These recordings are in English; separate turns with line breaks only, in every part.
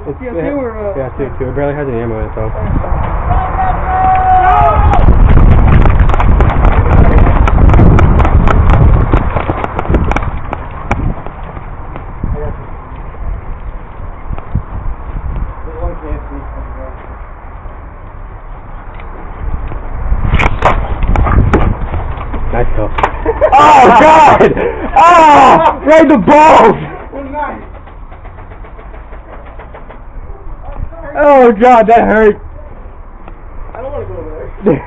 It's
CO2 or
yeah, CO2. It barely has any ammo in it though. Nice kill. Oh God! Oh! Right in the balls! Oh God, that hurt.
I don't want to go over there.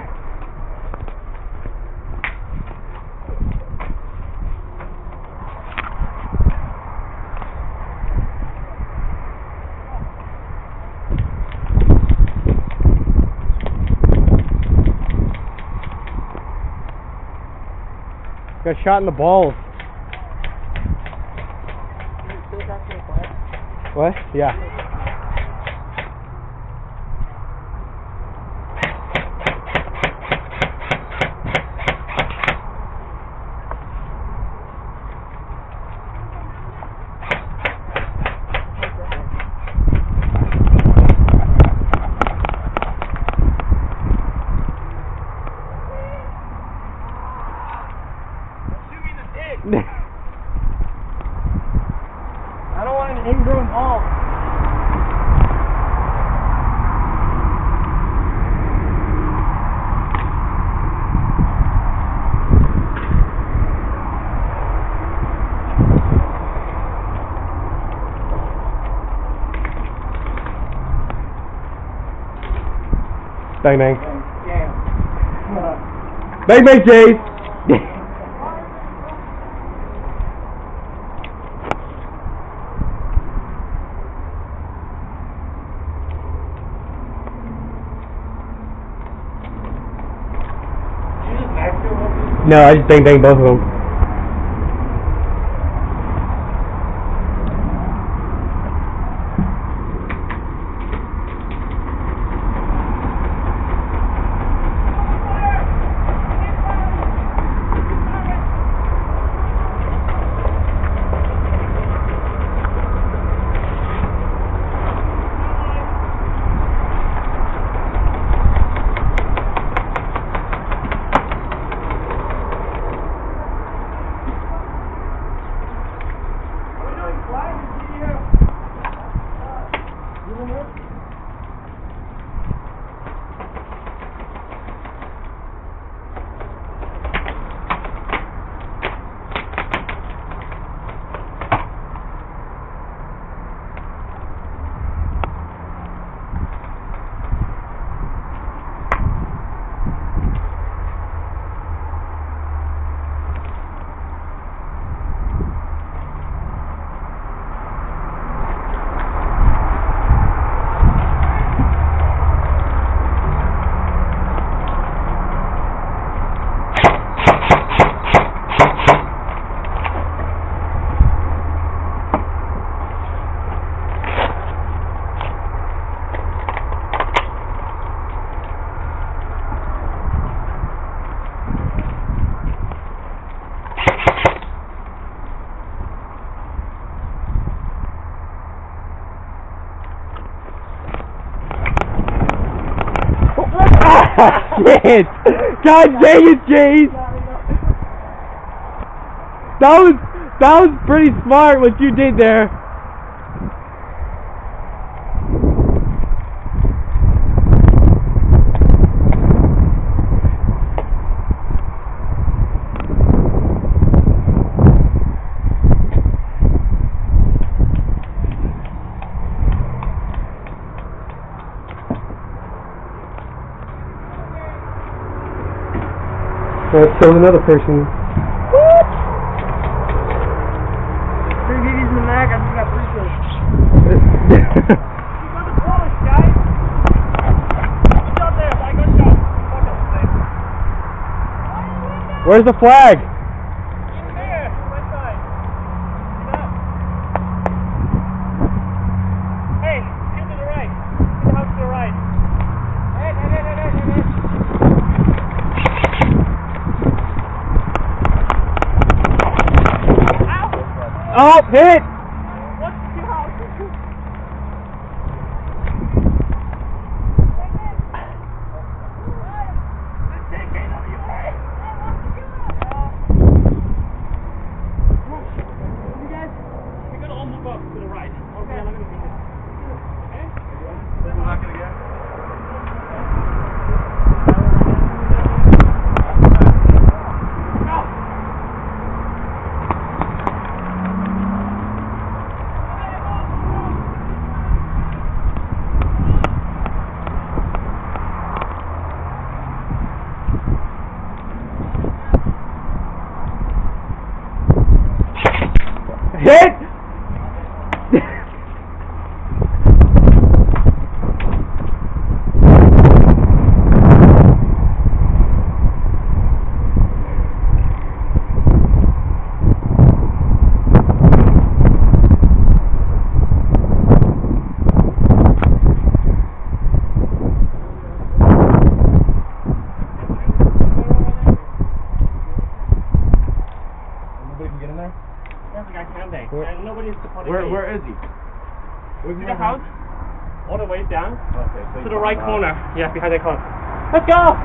Got shot in the balls. What? Yeah.
I don't want an ingrown ball.
Bang bang.
Yeah.
Bang bang, Jays. No, I just bang bang both of them. Shit! God dang it, Jace! That was pretty smart what you did there. Let's show another person.
What? 3 BBs in the mag, I just got 3 kills. Keep on the polish, guys! What's out there? I got shot. Fuck up, man.
Where's the flag?
In there, right side. Get up. Hey, get to the right. Get the house to the right. Hey.
Oh, hit!
What's the two houses?
Where is he?
See the house? All the way down
Okay,
to the right corner. Yeah, behind that corner. Let's go!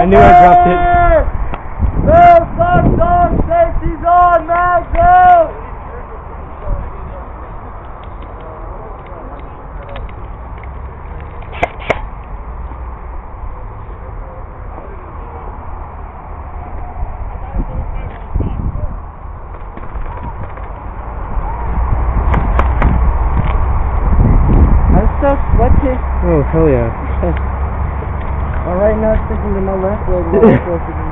I knew I dropped it.
Safety's on, now go!
I'm so sweaty.
Oh, hell yeah.
Alright, now it's sticking to my left leg. My left leg sticking